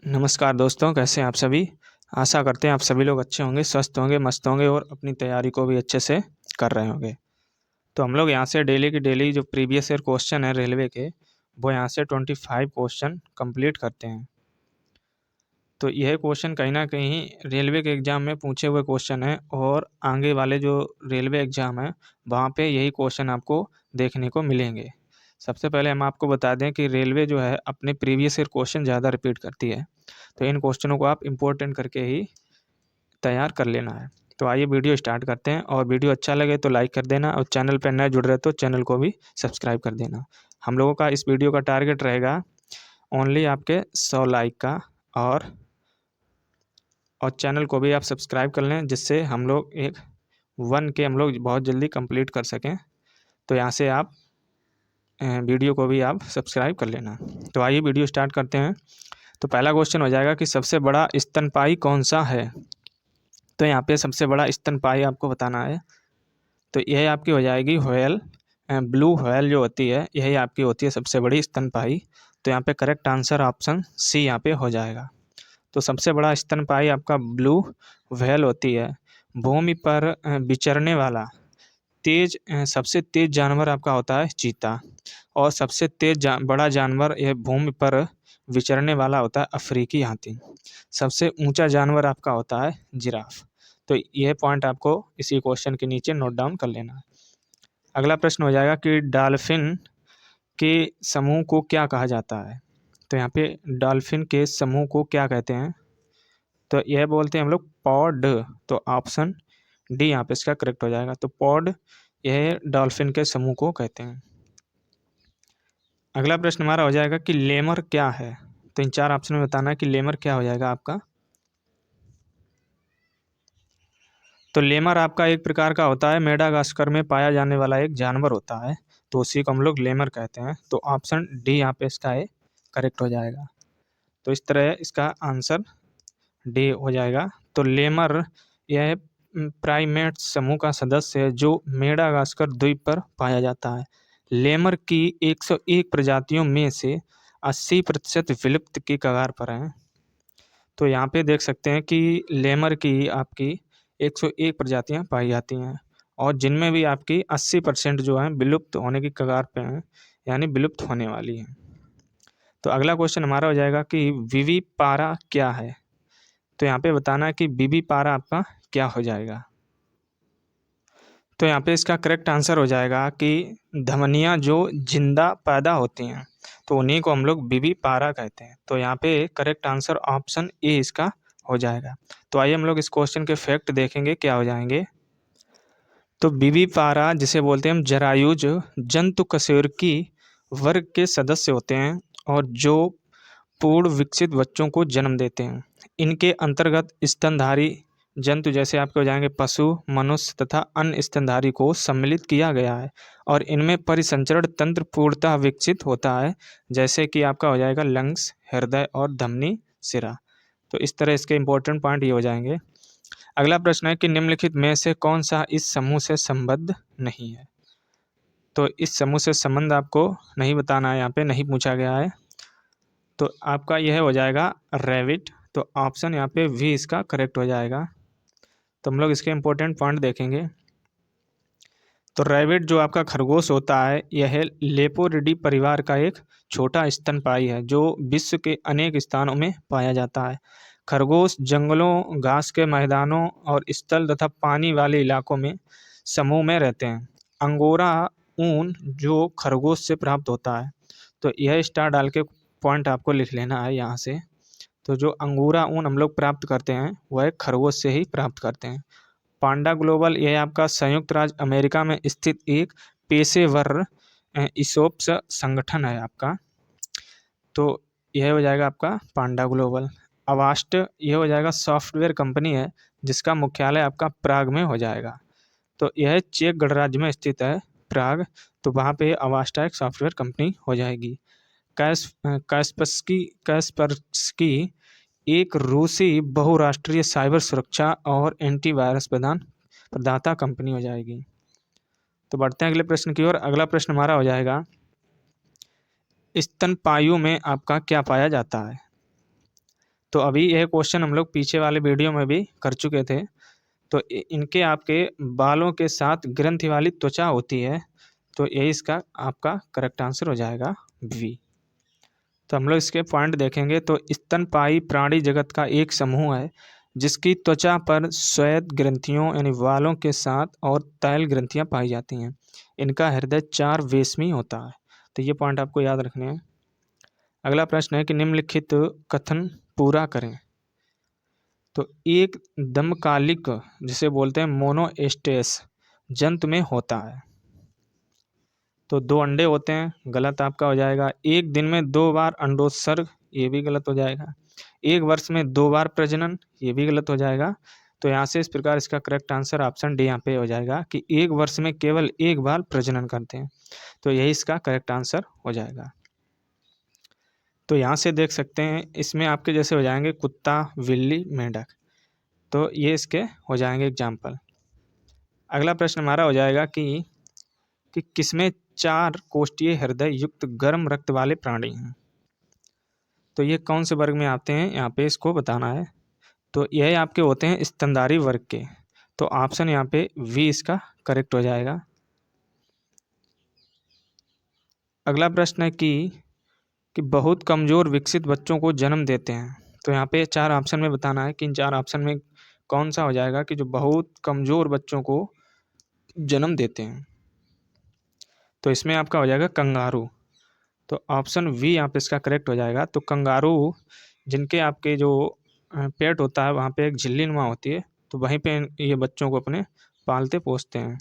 नमस्कार दोस्तों, कैसे हैं आप सभी। आशा करते हैं आप सभी लोग अच्छे होंगे, स्वस्थ होंगे, मस्त होंगे और अपनी तैयारी को भी अच्छे से कर रहे होंगे। तो हम लोग यहाँ से डेली की डेली जो प्रीवियस ईयर क्वेश्चन है रेलवे के, वो यहाँ से 25 क्वेश्चन कंप्लीट करते हैं। तो यह क्वेश्चन कहीं ना कहीं रेलवे के एग्ज़ाम में पूछे हुए क्वेश्चन है और आगे वाले जो रेलवे एग्ज़ाम है वहाँ पे यही क्वेश्चन आपको देखने को मिलेंगे। सबसे पहले हम आपको बता दें कि रेलवे जो है अपने प्रीवियस ईयर क्वेश्चन ज़्यादा रिपीट करती है, तो इन क्वेश्चनों को आप इम्पोर्टेंट करके ही तैयार कर लेना है। तो आइए वीडियो स्टार्ट करते हैं, और वीडियो अच्छा लगे तो लाइक कर देना, और चैनल पर नए जुड़ रहे तो चैनल को भी सब्सक्राइब कर देना। हम लोगों का इस वीडियो का टारगेट रहेगा ओनली आपके 100 लाइक का, और चैनल को भी आप सब्सक्राइब कर लें, जिससे हम लोग एक 1 के हम लोग बहुत जल्दी कंप्लीट कर सकें। तो यहाँ से आप वीडियो को भी आप सब्सक्राइब कर लेना। तो आइए वीडियो स्टार्ट करते हैं। तो पहला क्वेश्चन हो जाएगा कि सबसे बड़ा स्तनपायी कौन सा है। तो यहाँ पे सबसे बड़ा स्तनपायी आपको बताना है। तो यह आपकी हो जाएगी व्हेल, ब्लू व्हेल जो होती है, यही आपकी होती है सबसे बड़ी स्तनपायी। तो यहाँ पे करेक्ट आंसर ऑप्शन सी यहाँ पे हो जाएगा। तो सबसे बड़ा स्तनपायी आपका ब्लू व्हेल होती है। भूमि पर विचरने वाला सबसे तेज जानवर आपका होता है चीता, और सबसे बड़ा जानवर यह भूमि पर विचरने वाला होता है अफ्रीकी हाथी। सबसे ऊंचा जानवर आपका होता है जिराफ। तो यह पॉइंट आपको इसी क्वेश्चन के नीचे नोट डाउन कर लेना है। अगला प्रश्न हो जाएगा कि डॉल्फिन के समूह को क्या कहा जाता है। तो यहाँ पे डॉल्फिन के समूह को क्या कहते हैं। तो यह बोलते हैं हम लोग पॉड। तो ऑप्शन डी यहाँ पे इसका करेक्ट हो जाएगा। तो पॉड यह डॉल्फिन के समूह को कहते हैं। अगला प्रश्न हमारा हो जाएगा कि लेमर क्या है। तो इन 4 ऑप्शन में बताना है कि लेमर क्या हो जाएगा आपका। तो लेमर आपका एक प्रकार का होता है, मेडागास्कर में पाया जाने वाला एक जानवर होता है, तो उसी को हम लोग लेमर कहते हैं। तो ऑप्शन डी यहाँ पे इसका है करेक्ट हो जाएगा। तो इस तरह इसका आंसर डी हो जाएगा। तो लेमर यह प्राइमेट समूह का सदस्य है जो मेडागास्कर द्वीप पर पाया जाता है। लेमर की 101 प्रजातियों में से 80% विलुप्त की कगार पर हैं। तो यहाँ पे देख सकते हैं कि लेमर की आपकी 101 प्रजातियाँ पाई जाती हैं, और जिनमें भी आपकी 80% जो है विलुप्त होने की कगार पे हैं, यानी विलुप्त होने वाली हैं। तो अगला क्वेश्चन हमारा हो जाएगा कि विविपारा क्या है। तो यहाँ पे बताना है कि विविपारा आपका क्या हो जाएगा। तो यहाँ पे इसका करेक्ट आंसर हो जाएगा कि धमनियाँ जो जिंदा पैदा होती हैं, तो उन्हीं को हम लोग विविपारा कहते हैं। तो यहाँ पे करेक्ट आंसर ऑप्शन ए इसका हो जाएगा। तो आइए हम लोग इस क्वेश्चन के फैक्ट देखेंगे क्या हो जाएंगे। तो विविपारा जिसे बोलते हैं हम जरायुज जंतु कशेरुकी वर्ग के सदस्य होते हैं, और जो पूर्ण विकसित बच्चों को जन्म देते हैं। इनके अंतर्गत स्तनधारी जंतु जैसे आपके हो जाएंगे पशु, मनुष्य तथा अन्य स्तनधारी को सम्मिलित किया गया है, और इनमें परिसंचरण तंत्र पूर्णतः विकसित होता है, जैसे कि आपका हो जाएगा लंग्स, हृदय और धमनी सिरा। तो इस तरह इसके इंपॉर्टेंट पॉइंट ये हो जाएंगे। अगला प्रश्न है कि निम्नलिखित में से कौन सा इस समूह से संबद्ध नहीं है। तो इस समूह से संबंध आपको नहीं बताना है, यहाँ पे नहीं पूछा गया है। तो आपका यह हो जाएगा रैबिट। तो ऑप्शन यहाँ पे वी इसका करेक्ट हो जाएगा। तो हम लोग इसके इंपॉर्टेंट पॉइंट देखेंगे। तो रैबिट जो आपका खरगोश होता है, यह लेपोरिडी परिवार का एक छोटा स्तनपायी है जो विश्व के अनेक स्थानों में पाया जाता है। खरगोश जंगलों, घास के मैदानों और स्थल तथा पानी वाले इलाकों में समूह में रहते हैं। अंगोरा ऊन जो खरगोश से प्राप्त होता है, तो यह स्टार डाल के पॉइंट आपको लिख लेना है यहाँ से। तो जो अंगोरा ऊन हम लोग प्राप्त करते हैं वह खरगोश से ही प्राप्त करते हैं। पांडा ग्लोबल यह आपका संयुक्त राज्य अमेरिका में स्थित एक पेशेवर ईसोप्स संगठन है आपका। तो यह हो जाएगा आपका पांडा ग्लोबल। अवास्ट यह हो जाएगा सॉफ्टवेयर कंपनी है जिसका मुख्यालय आपका प्राग में हो जाएगा। तो यह चेक गणराज्य में स्थित है प्राग। तो वहाँ पे अवास्टा एक सॉफ्टवेयर कंपनी हो जाएगी। कैस्परस्की एक रूसी बहुराष्ट्रीय साइबर सुरक्षा और एंटीवायरस प्रदाता कंपनी हो जाएगी। तो बढ़ते हैं अगले प्रश्न की ओर। अगला प्रश्न हमारा हो जाएगा स्तनपायु में आपका क्या पाया जाता है। तो अभी यह क्वेश्चन हम लोग पीछे वाले वीडियो में भी कर चुके थे। तो इनके आपके बालों के साथ ग्रंथि वाली त्वचा होती है, तो यही इसका आपका करेक्ट आंसर हो जाएगा बी। तो हम लोग इसके पॉइंट देखेंगे। तो स्तनपायी प्राणी जगत का एक समूह है जिसकी त्वचा पर श्वेत ग्रंथियों यानी वालों के साथ और तैल ग्रंथियां पाई जाती हैं। इनका हृदय 4 वेशमी होता है। तो ये पॉइंट आपको याद रखने हैं। अगला प्रश्न है कि निम्नलिखित कथन पूरा करें। तो एक दमकालिक जिसे बोलते हैं मोनोएस्टेस जंतु में होता है। तो 2 अंडे होते हैं, गलत आपका हो जाएगा। एक दिन में 2 बार अंडोत्सर्ग, ये भी गलत हो जाएगा। एक वर्ष में 2 बार प्रजनन, ये भी गलत हो जाएगा। तो यहाँ से इस प्रकार इसका करेक्ट आंसर ऑप्शन डी यहाँ पे हो जाएगा कि एक वर्ष में केवल एक बार प्रजनन करते हैं। तो यही इसका करेक्ट आंसर हो जाएगा। तो यहाँ से देख सकते हैं इसमें आपके जैसे हो जाएंगे कुत्ता, बिल्ली, मेंढक। तो ये इसके हो जाएंगे एग्जाम्पल। अगला प्रश्न हमारा हो जाएगा कि किसमें 4 कोष्ठीय हृदय युक्त गर्म रक्त वाले प्राणी हैं। तो ये कौन से वर्ग में आते हैं, यहाँ पे इसको बताना है। तो यह आपके होते हैं स्तनधारी वर्ग के। तो ऑप्शन यहाँ पे वी इसका करेक्ट हो जाएगा। अगला प्रश्न है कि बहुत कमजोर विकसित बच्चों को जन्म देते हैं। तो यहाँ पे 4 ऑप्शन में बताना है कि इन 4 ऑप्शन में कौन सा हो जाएगा कि जो बहुत कमजोर बच्चों को जन्म देते हैं। तो इसमें आपका हो जाएगा कंगारू। तो ऑप्शन वी यहाँ पे इसका करेक्ट हो जाएगा। तो कंगारू जिनके आपके जो पेट होता है वहाँ पे एक झिल्ली नुमा होती है, तो वहीं पे ये बच्चों को अपने पालते पोसते हैं।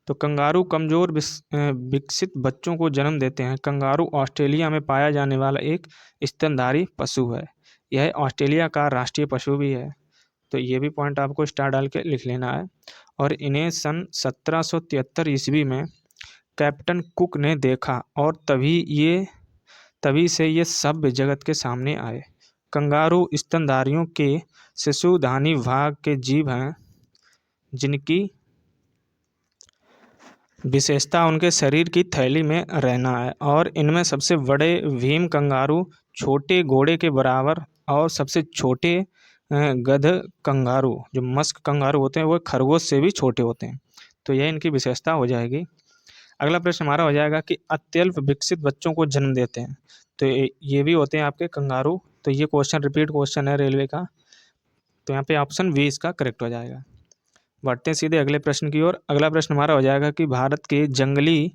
तो कंगारू कमजोर विकसित बच्चों को जन्म देते हैं। कंगारू ऑस्ट्रेलिया में पाया जाने वाला एक स्तनधारी पशु है। यह ऑस्ट्रेलिया का राष्ट्रीय पशु भी है। तो ये भी पॉइंट आपको स्टार डाल के लिख लेना है। और इन्हें सन 1773 ईस्वी में कैप्टन कुक ने देखा और तभी से ये सभ्य जगत के सामने आए। कंगारू स्तनधारियों के शिशुधानी भाग के जीव हैं जिनकी विशेषता उनके शरीर की थैली में रहना है। और इनमें सबसे बड़े भीम कंगारू छोटे घोड़े के बराबर और सबसे छोटे गध कंगारू जो मस्क कंगारू होते हैं वो खरगोश से भी छोटे होते हैं। तो यह इनकी विशेषता हो जाएगी। अगला प्रश्न हमारा हो जाएगा कि अत्यल्प विकसित बच्चों को जन्म देते हैं। तो ये भी होते हैं आपके कंगारू। तो ये क्वेश्चन रिपीट क्वेश्चन है रेलवे का। तो यहाँ पे ऑप्शन बी इसका करेक्ट हो जाएगा। बढ़ते हैं सीधे अगले प्रश्न की ओर। अगला प्रश्न हमारा हो जाएगा कि भारत के जंगली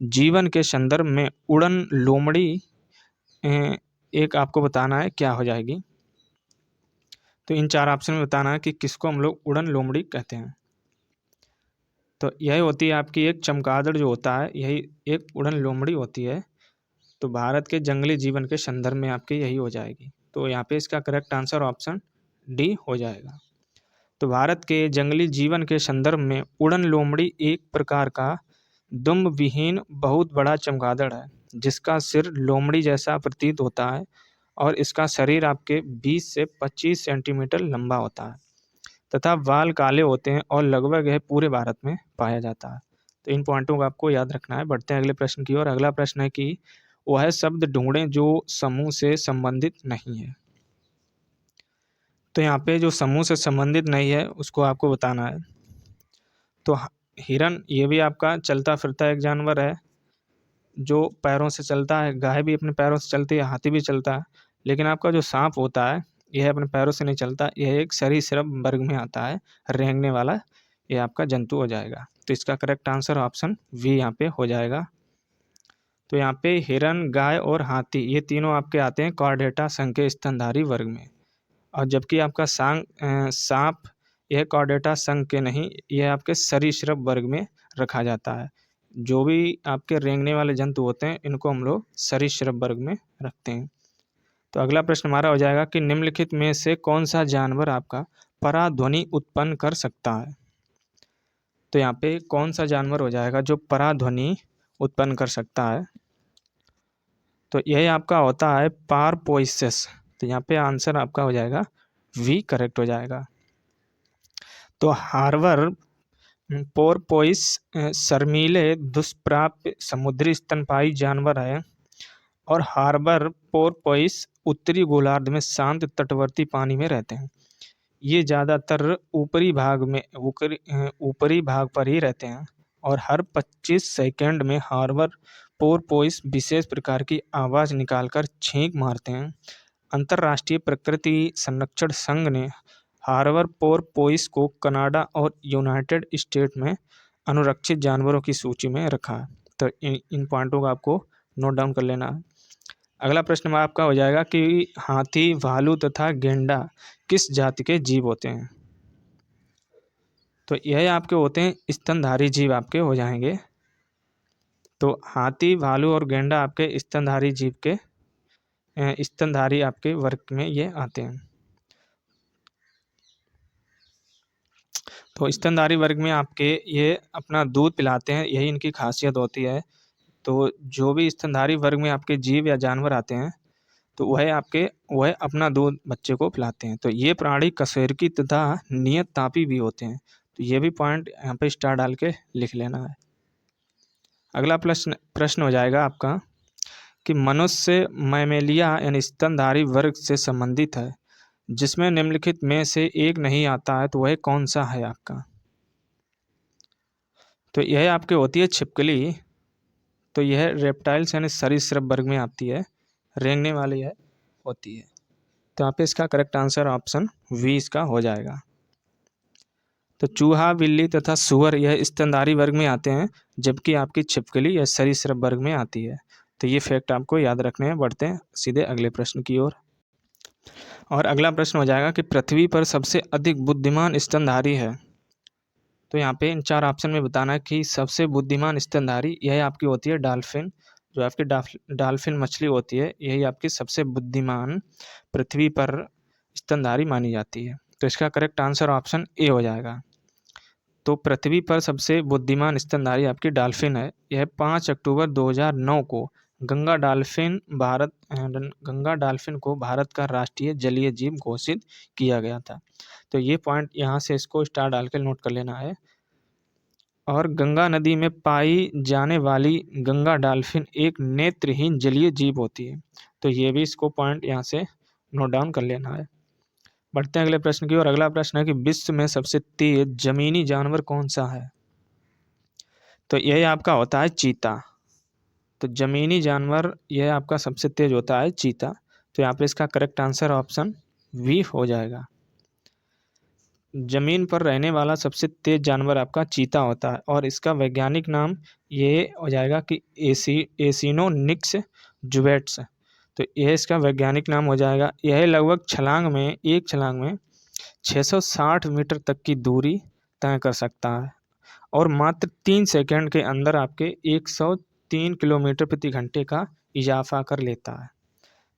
जीवन के संदर्भ में उड़न लोमड़ी एक आपको बताना है क्या हो जाएगी। तो इन 4 ऑप्शन में बताना है कि किसको हम लोग उड़न लोमड़ी कहते हैं। तो यही होती है आपकी एक चमगादड़ जो होता है, यही एक उड़न लोमड़ी होती है। तो भारत के जंगली जीवन के संदर्भ में आपकी यही हो जाएगी। तो यहाँ पे इसका करेक्ट आंसर ऑप्शन डी हो जाएगा। तो भारत के जंगली जीवन के संदर्भ में उड़न लोमड़ी एक प्रकार का दुम्ब विहीन बहुत बड़ा चमगादड़ है जिसका सिर लोमड़ी जैसा प्रतीत होता है और इसका शरीर आपके 20 से 25 सेंटीमीटर लंबा होता है तथा बाल काले होते हैं और लगभग यह पूरे भारत में पाया जाता है। तो इन पॉइंटों को आपको याद रखना है। बढ़ते हैं अगले प्रश्न की ओर। अगला प्रश्न है कि वह शब्द ढूंढें जो समूह से संबंधित नहीं है। तो यहाँ पे जो समूह से संबंधित नहीं है उसको आपको बताना है। तो हिरन ये भी आपका चलता फिरता एक जानवर है जो पैरों से चलता है। गाय भी अपने पैरों से चलती है, हाथी भी चलता है। लेकिन आपका जो सांप होता है यह अपने पैरों से नहीं चलता, यह एक सरीसृप वर्ग में आता है, रेंगने वाला ये आपका जंतु हो जाएगा। तो इसका करेक्ट आंसर ऑप्शन वी यहाँ पे हो जाएगा। तो यहाँ पे हिरन, गाय और हाथी ये तीनों आपके आते हैं कॉर्डेटा संघ के स्तनधारी वर्ग में। और जबकि आपका सांप यह कॉर्डेटा संघ के नहीं, यह आपके सरीसृप वर्ग में रखा जाता है। जो भी आपके रेंगने वाले जंतु होते हैं इनको हम लोग सरीसृप वर्ग में रखते हैं। तो अगला प्रश्न हमारा हो जाएगा कि निम्नलिखित में से कौन सा जानवर आपका पराध्वनि उत्पन्न कर सकता है। तो यहाँ पे कौन सा जानवर हो जाएगा जो पराध्वनि उत्पन्न कर सकता है। तो यही आपका होता है पारपोइसिस। तो यहाँ पे आंसर आपका हो जाएगा वी करेक्ट हो जाएगा। तो हार्बर पोरपोइस शर्मीले दुष्प्राप्य समुद्री स्तनपायी जानवर है और हार्बर पोरपोइस उत्तरी गोलार्ध में शांत तटवर्ती पानी में रहते हैं। ये ज़्यादातर ऊपरी भाग पर ही रहते हैं और हर 25 सेकंड में हार्बर पोरपोइस विशेष प्रकार की आवाज़ निकालकर छींक मारते हैं। अंतर्राष्ट्रीय प्रकृति संरक्षण संघ ने हार्बर पोरपोइस को कनाडा और यूनाइटेड स्टेट में अनुरक्षित जानवरों की सूची में रखा है। तो इन पॉइंटों को आपको नोट डाउन कर लेना है। अगला प्रश्न आपका हो जाएगा कि हाथी, भालू तथा गेंडा किस जाति के जीव होते हैं। तो यह आपके होते हैं स्तनधारी जीव आपके हो जाएंगे। तो हाथी, भालू और गेंडा आपके स्तनधारी जीव के स्तनधारी आपके वर्ग में ये आते हैं। तो स्तनधारी वर्ग में आपके ये अपना दूध पिलाते हैं, यही इनकी खासियत होती है। तो जो भी स्तनधारी वर्ग में आपके जीव या जानवर आते हैं तो वह अपना दूध बच्चे को पिलाते हैं। तो ये प्राणी कशेरुकी तथा नियत तापी भी होते हैं। तो ये भी पॉइंट यहाँ पे स्टार डाल के लिख लेना है। अगला प्रश्न हो जाएगा आपका कि मनुष्य मैमेलिया यानी स्तनधारी वर्ग से संबंधित है, जिसमें निम्नलिखित में से एक नहीं आता है, तो वह कौन सा है आपका। तो यह आपके होती है छिपकली। तो यह रेप्टाइल्स यानी सरीसृप वर्ग में आती है, रेंगने वाली है होती है। तो यहाँ पे इसका करेक्ट आंसर ऑप्शन वी इसका हो जाएगा। तो चूहा, बिल्ली तथा सुअर यह स्तनधारी वर्ग में आते हैं, जबकि आपकी छिपकली यह सरीसृप वर्ग में आती है। तो ये फैक्ट आपको याद रखने हैं। बढ़ते हैं सीधे अगले प्रश्न की ओर। और अगला प्रश्न हो जाएगा कि पृथ्वी पर सबसे अधिक बुद्धिमान स्तनधारी है। तो यहाँ पे इन 4 ऑप्शन में बताना है कि सबसे बुद्धिमान स्तनधारी यह आपकी होती है डॉल्फिन। जो आपकी डॉल्फिन मछली होती है यही आपकी सबसे बुद्धिमान पृथ्वी पर स्तनधारी मानी जाती है। तो इसका करेक्ट आंसर ऑप्शन ए हो जाएगा। तो पृथ्वी पर सबसे बुद्धिमान स्तनधारी आपकी डॉल्फिन है। यह 5 अक्टूबर 2009 को गंगा डॉल्फिन को भारत का राष्ट्रीय जलीय जीव घोषित किया गया था। तो ये पॉइंट यहाँ से इसको स्टार डाल के नोट कर लेना है। और गंगा नदी में पाई जाने वाली गंगा डॉल्फिन एक नेत्रहीन जलीय जीव होती है। तो ये भी इसको पॉइंट यहाँ से नोट डाउन कर लेना है। बढ़ते हैं अगले प्रश्न की ओर। अगला प्रश्न है कि विश्व में सबसे तेज जमीनी जानवर कौन सा है। तो यह आपका होता है चीता। तो जमीनी जानवर यह आपका सबसे तेज होता है चीता। तो यहाँ पे इसका करेक्ट आंसर ऑप्शन वी हो जाएगा। जमीन पर रहने वाला सबसे तेज जानवर आपका चीता होता है और इसका वैज्ञानिक नाम ये हो जाएगा कि एसिनोनिक्स जुवेट्स। तो यह इसका वैज्ञानिक नाम हो जाएगा। यह लगभग एक छलांग में 660 मीटर तक की दूरी तय कर सकता है और मात्र 3 सेकंड के अंदर आपके 103 किलोमीटर प्रति घंटे का इजाफा कर लेता है।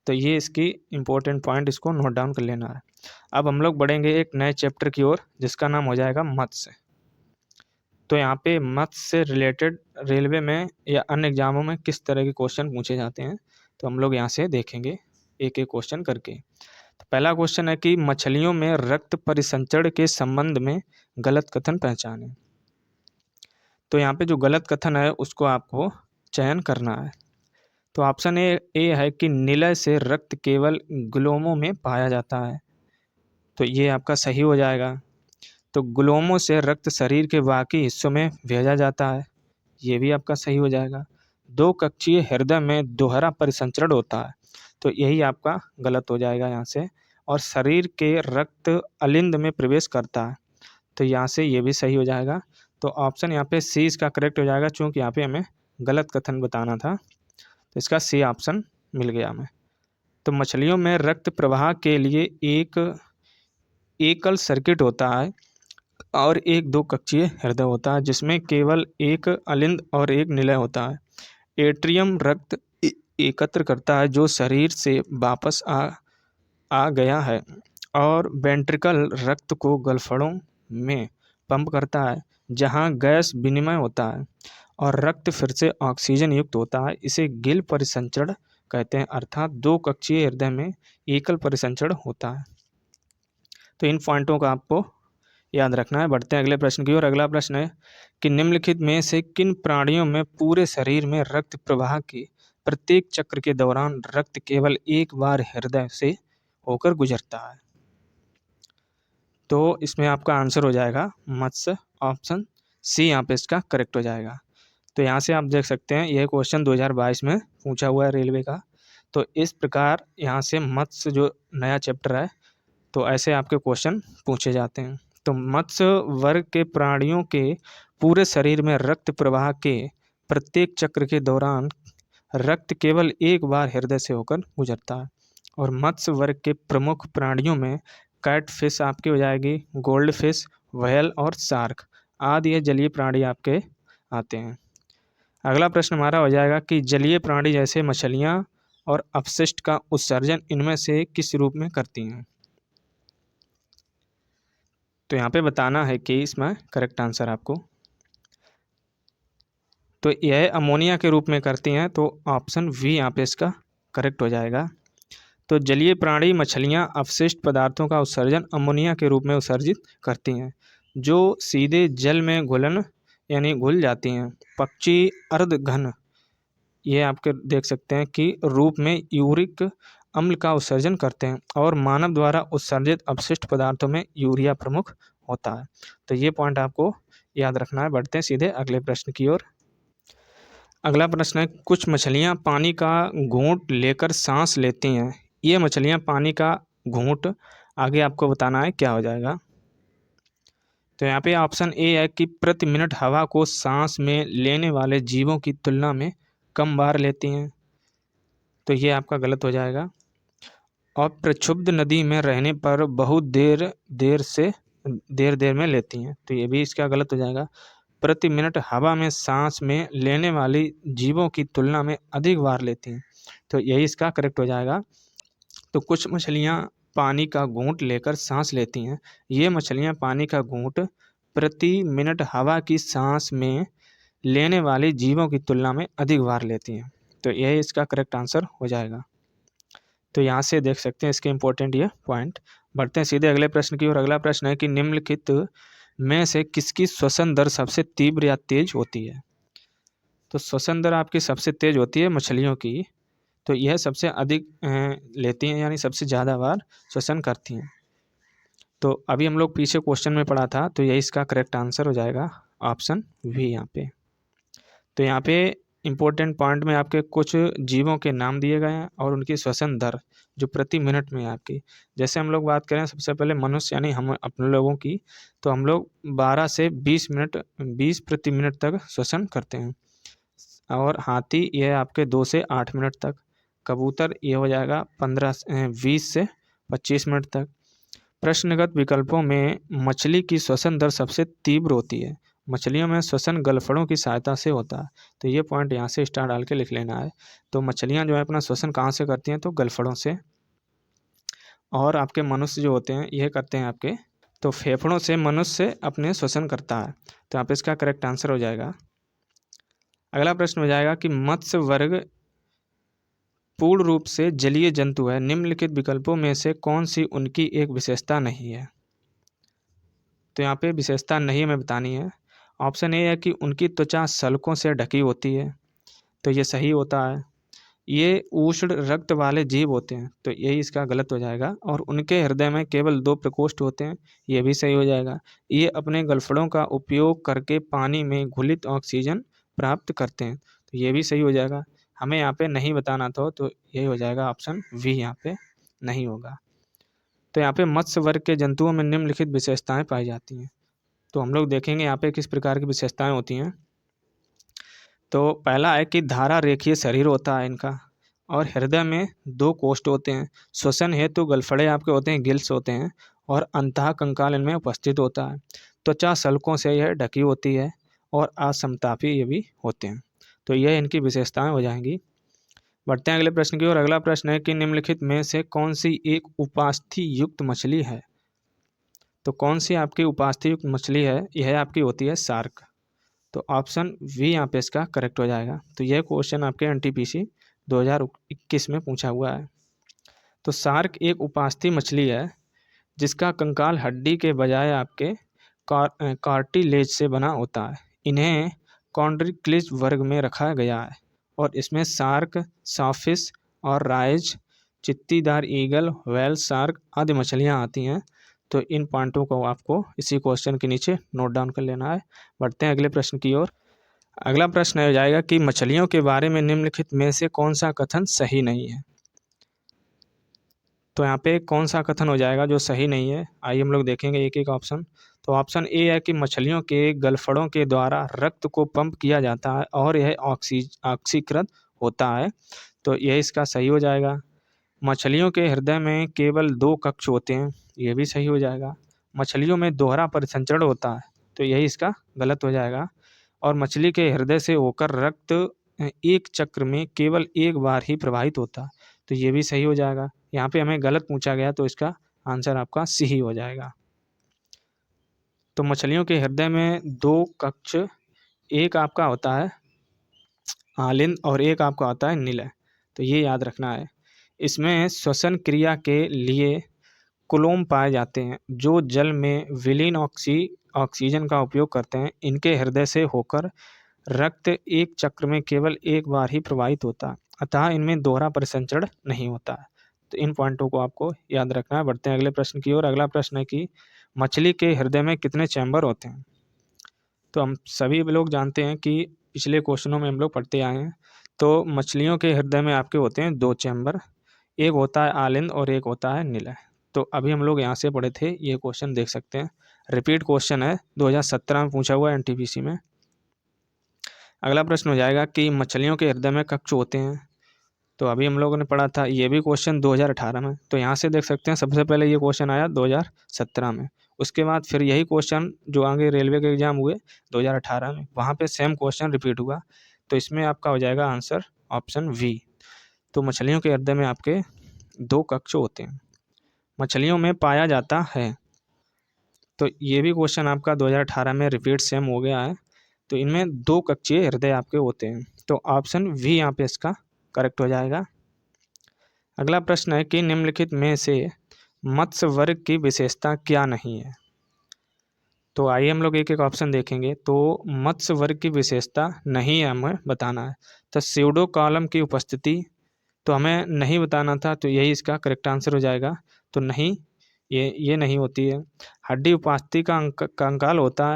तो ये इसकी इम्पोर्टेंट पॉइंट, इसको नोट डाउन कर लेना है। अब हम लोग बढ़ेंगे एक नए चैप्टर की ओर जिसका नाम हो जाएगा मत्स्य। तो यहाँ पे मत्स्य से रिलेटेड रेलवे में या अन्य एग्जामों में किस तरह के क्वेश्चन पूछे जाते हैं, तो हम लोग यहाँ से देखेंगे एक एक क्वेश्चन करके। तो पहला क्वेश्चन है कि मछलियों में रक्त परिसंचरण के संबंध में गलत कथन पहचानें। तो यहाँ पे जो गलत कथन है उसको आपको चयन करना है। तो ऑप्शन ए है कि निलय से रक्त केवल गुलोमों में पाया जाता है। तो ये आपका सही हो जाएगा। तो गुलोमों से रक्त शरीर के बाकी हिस्सों में भेजा जाता है, ये भी आपका सही हो जाएगा। 2 कक्षीय हृदय में दोहरा परिसंचरण होता है, तो यही आपका गलत हो जाएगा यहाँ से। और शरीर के रक्त अलिंद में प्रवेश करता है, तो यहाँ से ये भी सही हो जाएगा। तो ऑप्शन यहाँ पे सी इसका करेक्ट हो जाएगा, चूँकि यहाँ पे हमें गलत कथन बताना था, तो इसका सी ऑप्शन मिल गया हमें। तो मछलियों में रक्त प्रवाह के लिए एक एकल सर्किट होता है और एक 2 कक्षीय हृदय होता है, जिसमें केवल एक अलिंद और एक निलय होता है। एट्रियम रक्त एकत्र करता है जो शरीर से वापस आ गया है और वेंट्रिकल रक्त को गलफड़ों में पंप करता है जहां गैस विनिमय होता है और रक्त फिर से ऑक्सीजन युक्त होता है। इसे गिल परिसंचरण कहते हैं, अर्थात 2 कक्षीय हृदय में एकल परिसंचरण होता है। तो इन पॉइंटों का आपको याद रखना है। बढ़ते हैं अगले प्रश्न की ओर। अगला प्रश्न है कि निम्नलिखित में से किन प्राणियों में पूरे शरीर में रक्त प्रवाह की प्रत्येक चक्र के दौरान रक्त केवल एक बार हृदय से होकर गुजरता है। तो इसमें आपका आंसर हो जाएगा मत्स्य, ऑप्शन सी यहाँ पे इसका करेक्ट हो जाएगा। तो यहाँ से आप देख सकते हैं यह क्वेश्चन 2022 में पूछा हुआ है रेलवे का। तो इस प्रकार यहाँ से मत्स्य जो नया चैप्टर है, तो ऐसे आपके क्वेश्चन पूछे जाते हैं। तो मत्स्य वर्ग के प्राणियों के पूरे शरीर में रक्त प्रवाह के प्रत्येक चक्र के दौरान रक्त केवल एक बार हृदय से होकर गुजरता है। और मत्स्य वर्ग के प्रमुख प्राणियों में कैट फिश आपकी हो जाएगी, गोल्ड फिश, व्हेल और शार्क आदि ये जलीय प्राणी आपके आते हैं। अगला प्रश्न हमारा हो जाएगा कि जलीय प्राणी जैसे मछलियाँ और अपशिष्ट का उत्सर्जन इनमें से किस रूप में करती हैं। तो यहाँ पे बताना है कि इसमें करेक्ट आंसर आपको, तो यह अमोनिया के रूप में करती हैं, तो ऑप्शन वी यहाँ पे इसका करेक्ट हो जाएगा। तो जलीय प्राणी मछलियाँ अपशिष्ट पदार्थों का उत्सर्जन अमोनिया के रूप में उत्सर्जित करती हैं, जो सीधे जल में घुलन यानी घुल जाती हैं। पक्षी अर्धघन ये आपके देख सकते हैं कि रूप में यूरिक अम्ल का उत्सर्जन करते हैं, और मानव द्वारा उत्सर्जित अपशिष्ट पदार्थों में यूरिया प्रमुख होता है। तो ये पॉइंट आपको याद रखना है। बढ़ते हैं सीधे अगले प्रश्न की ओर। अगला प्रश्न है, कुछ मछलियाँ पानी का घूंट लेकर सांस लेती हैं। ये मछलियाँ पानी का घूंट आगे आपको बताना है क्या हो जाएगा। तो यहाँ पे ऑप्शन ए है कि प्रति मिनट हवा को सांस में लेने वाले जीवों की तुलना में कम बार लेती हैं, तो ये आपका गलत हो जाएगा। और प्रक्षुब्ध नदी में रहने पर बहुत देर में लेती हैं, तो ये भी इसका गलत हो जाएगा। प्रति मिनट हवा में सांस में लेने वाली जीवों की तुलना में अधिक बार लेती हैं, तो यही इसका करेक्ट हो जाएगा। तो कुछ मछलियाँ पानी का घूंट लेकर सांस लेती हैं। ये मछलियाँ पानी का घूंट प्रति मिनट हवा की सांस में लेने वाले जीवों की तुलना में अधिक बार लेती हैं, तो यही इसका करेक्ट आंसर हो जाएगा। तो यहाँ से देख सकते हैं इसके इम्पोर्टेंट ये पॉइंट। बढ़ते हैं सीधे अगले प्रश्न की ओर। अगला प्रश्न है कि निम्नलिखित में से किसकी श्वसन दर सबसे तीव्र या तेज होती है। तो श्वसन दर आपकी सबसे तेज होती है मछलियों की, तो यह सबसे अधिक लेती हैं, यानी सबसे ज़्यादा बार श्वसन करती हैं। तो अभी हम लोग पीछे क्वेश्चन में पढ़ा था, तो यही इसका करेक्ट आंसर हो जाएगा, ऑप्शन वी यहाँ पे। तो यहाँ पे इम्पोर्टेंट पॉइंट में आपके कुछ जीवों के नाम दिए गए हैं और उनकी श्वसन दर जो प्रति मिनट में है आपकी। जैसे हम लोग बात करें सबसे पहले मनुष्य यानी हम अपने लोगों की, तो हम लोग 12 से 20 प्रति मिनट तक श्वसन करते हैं। और हाथी यह आपके 2 से 8 मिनट तक। कबूतर ये हो जाएगा 20 से 25 मिनट तक। प्रश्नगत विकल्पों में मछली की श्वसन दर सबसे तीव्र होती है। मछलियों में श्वसन गलफड़ों की सहायता से होता है, तो ये पॉइंट यहाँ से स्टार डाल के लिख लेना है। तो मछलियाँ जो है अपना श्वसन कहाँ से करती हैं, तो गलफड़ों से। और आपके मनुष्य जो होते हैं यह करते हैं आपके, तो फेफड़ों से मनुष्य अपने श्वसन करता है, तो यहाँ पे इसका करेक्ट आंसर हो जाएगा। अगला प्रश्न हो जाएगा कि मत्स्य वर्ग पूर्ण रूप से जलीय जंतु है, निम्नलिखित विकल्पों में से कौन सी उनकी एक विशेषता नहीं है। तो यहाँ पे विशेषता नहीं हमें बतानी है। ऑप्शन ए है कि उनकी त्वचा सल्कों से ढकी होती है, तो ये सही होता है। ये उष्ण रक्त वाले जीव होते हैं, तो यही इसका गलत हो जाएगा। और उनके हृदय में केवल 2 प्रकोष्ठ होते हैं, ये भी सही हो जाएगा। ये अपने गलफड़ों का उपयोग करके पानी में घुलित ऑक्सीजन प्राप्त करते हैं, तो ये भी सही हो जाएगा। हमें यहाँ पे नहीं बताना था, तो यही हो जाएगा ऑप्शन वी यहाँ पे नहीं होगा। तो यहाँ पे मत्स्य वर्ग के जंतुओं में निम्नलिखित विशेषताएं पाई जाती हैं, तो हम लोग देखेंगे यहाँ पे किस प्रकार की विशेषताएं होती हैं। तो पहला है कि धारा रेखीय शरीर होता है इनका, और हृदय में 2 कोष्ठ होते हैं। श्वसन हेतु गलफड़े आपके होते हैं, गिल्स होते हैं, और अंतः कंकाल इनमें उपस्थित होता है। त्वचा सल्कों से यह ढकी होती है, और असमतापी ये भी होते हैं, तो यह इनकी विशेषताएं हो जाएंगी। बढ़ते हैं अगले प्रश्न की ओर। अगला प्रश्न है कि निम्नलिखित में से कौन सी एक उपास्थि युक्त मछली है। तो कौन सी आपकी उपास्थि युक्त मछली है, यह आपकी होती है शार्क। तो ऑप्शन वी यहाँ पे इसका करेक्ट हो जाएगा। तो यह क्वेश्चन आपके NTPC 2021 में पूछा हुआ है। तो शार्क एक उपास्थि मछली है जिसका कंकाल हड्डी के बजाय आपके कार्टिलेज से बना होता है। इन्हें कॉन्ड्रिक्लिज वर्ग में रखा गया है, और इसमें शार्क, साफिश और राइज, चित्तीदार ईगल, व्हेल, शार्क आदि मछलियाँ आती हैं। तो इन पॉइंटों को आपको इसी क्वेश्चन के नीचे नोट डाउन कर लेना है। बढ़ते हैं अगले प्रश्न की ओर। अगला प्रश्न हो जाएगा कि मछलियों के बारे में निम्नलिखित में से कौन सा कथन सही नहीं है। तो यहाँ पे कौन सा कथन हो जाएगा जो सही नहीं है, आइए हम लोग देखेंगे एक एक ऑप्शन। तो ऑप्शन ए है कि मछलियों के गलफड़ों के द्वारा रक्त को पंप किया जाता है और यह ऑक्सीकृत होता है। तो यह इसका सही हो जाएगा। मछलियों के हृदय में केवल 2 कक्ष होते हैं, ये भी सही हो जाएगा। मछलियों में दोहरा परिसंचरण होता है, तो यही इसका गलत हो जाएगा। और मछली के हृदय से होकर रक्त एक चक्र में केवल एक बार ही प्रवाहित होता है, तो ये भी सही हो जाएगा। यहाँ पे हमें गलत पूछा गया, तो इसका आंसर आपका सी ही हो जाएगा। तो मछलियों के हृदय में 2 कक्ष, एक आपका होता है आलिंद और एक आपका होता है निलय, तो ये याद रखना है। इसमें श्वसन क्रिया के लिए कुलोम पाए जाते हैं जो जल में विलीन ऑक्सीजन का उपयोग करते हैं। इनके हृदय से होकर रक्त एक चक्र में केवल एक बार ही प्रवाहित होता है, अतः इनमें दोहरा परिसंचरण नहीं होता है। तो इन पॉइंटों को आपको याद रखना है। बढ़ते हैं अगले प्रश्न की ओर। अगला प्रश्न है कि मछली के हृदय में कितने चैम्बर होते हैं। तो हम सभी लोग जानते हैं कि पिछले क्वेश्चनों में हम लोग पढ़ते आए हैं। तो मछलियों के हृदय में आपके होते हैं 2 चैम्बर, एक होता है आलिंद और एक होता है निलय। तो अभी हम लोग यहाँ से पढ़े थे, ये क्वेश्चन देख सकते हैं, रिपीट क्वेश्चन है, 2017 में पूछा हुआ है एनटीपीसी में। अगला प्रश्न हो जाएगा कि मछलियों के हृदय में कक्ष होते हैं। तो अभी हम लोगों ने पढ़ा था, ये भी क्वेश्चन 2018 में। तो यहाँ से देख सकते हैं सबसे पहले ये क्वेश्चन आया 2017 में, उसके बाद फिर यही क्वेश्चन जो आगे रेलवे के एग्जाम हुए 2018 में, वहाँ पे सेम क्वेश्चन रिपीट हुआ। तो इसमें आपका हो जाएगा आंसर ऑप्शन वी। तो मछलियों के हृदय में आपके 2 कक्ष होते हैं, मछलियों में पाया जाता है। तो ये भी क्वेश्चन आपका 2018 में रिपीट सेम हो गया है। तो इनमें 2 कक्षीय हृदय आपके होते हैं, तो ऑप्शन वी यहाँ पे इसका करेक्ट हो जाएगा। अगला प्रश्न है कि निम्नलिखित में से मत्स्य वर्ग की विशेषता क्या नहीं है। तो आइए हम लोग एक एक ऑप्शन देखेंगे। तो मत्स्य वर्ग की विशेषता नहीं है, हमें बताना है। तो स्यूडो कॉलम की उपस्थिति, तो हमें नहीं बताना था, तो यही इसका करेक्ट आंसर हो जाएगा। तो नहीं, ये नहीं होती है। हड्डी उपास्थि का कंकाल होता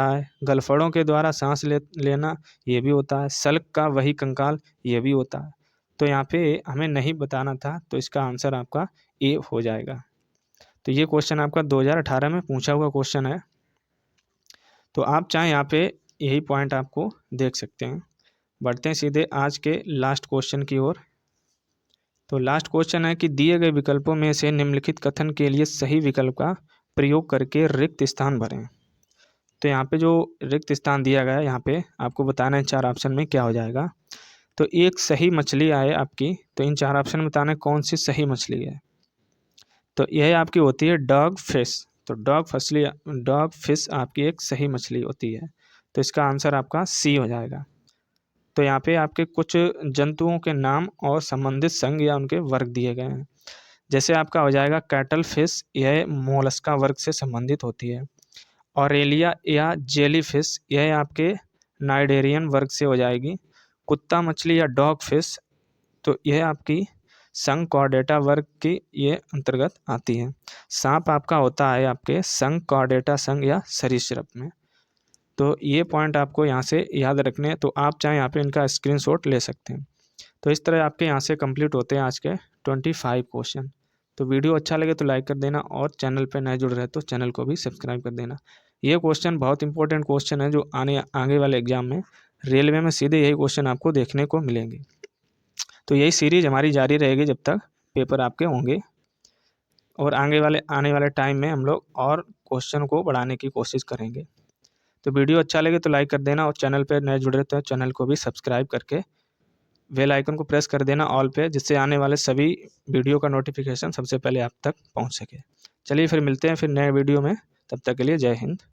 है। गलफड़ों के द्वारा सांस लेना, ये भी होता है। सल्क का वही कंकाल, ये भी होता है। तो यहाँ पे हमें नहीं बताना था, तो इसका आंसर आपका ए हो जाएगा। तो ये क्वेश्चन आपका 2018 में पूछा हुआ क्वेश्चन है। तो आप चाहें यहाँ पे यही पॉइंट आपको देख सकते हैं। बढ़ते हैं सीधे आज के लास्ट क्वेश्चन की ओर। तो लास्ट क्वेश्चन है कि दिए गए विकल्पों में से निम्नलिखित कथन के लिए सही विकल्प का प्रयोग करके रिक्त स्थान भरें। तो यहाँ पे जो रिक्त स्थान दिया गया है, यहाँ पे आपको बताना है 4 ऑप्शन में क्या हो जाएगा। तो एक सही मछली आए आपकी, तो इन 4 ऑप्शन में बताना है कौन सी सही मछली है। तो यह आपकी होती है डॉग फिश। तो डॉग फिश आपकी एक सही मछली होती है। तो इसका आंसर आपका सी हो जाएगा। तो यहाँ पे आपके कुछ जंतुओं के नाम और संबंधित संघ या उनके वर्ग दिए गए हैं। जैसे आपका हो जाएगा कैटल फिश, यह मोलस्का वर्ग से संबंधित होती है। ऑरेलिया या जेली फिश, यह आपके नाइडेरियन वर्ग से हो जाएगी। कुत्ता मछली या डॉग फिश, तो यह आपकी संघ कॉर्डेटा वर्ग की ये अंतर्गत आती है। सांप आपका होता है आपके संघ कॉर्डेटा संघ या सरीसृप में। तो ये पॉइंट आपको यहाँ से याद रखने हैं। तो आप चाहे यहाँ पे इनका स्क्रीनशॉट ले सकते हैं। तो इस तरह आपके यहाँ से कंप्लीट होते हैं आज के 25 क्वेश्चन। तो वीडियो अच्छा लगे तो लाइक कर देना, और चैनल पे नए जुड़ रहे तो चैनल को भी सब्सक्राइब कर देना। ये क्वेश्चन बहुत इंपॉर्टेंट क्वेश्चन है, जो आगे वाले एग्जाम में रेलवे में सीधे यही क्वेश्चन आपको देखने को मिलेंगे। तो यही सीरीज हमारी जारी रहेगी जब तक पेपर आपके होंगे, और आने वाले टाइम में हम लोग और क्वेश्चन को बढ़ाने की कोशिश करेंगे। तो वीडियो अच्छा लगे तो लाइक कर देना, और चैनल पर नए जुड़ रहे तो चैनल को भी सब्सक्राइब करके बेल आइकन को प्रेस कर देना ऑल पे, जिससे आने वाले सभी वीडियो का नोटिफिकेशन सबसे पहले आप तक पहुंच सके। चलिए फिर मिलते हैं फिर नए वीडियो में, तब तक के लिए जय हिंद।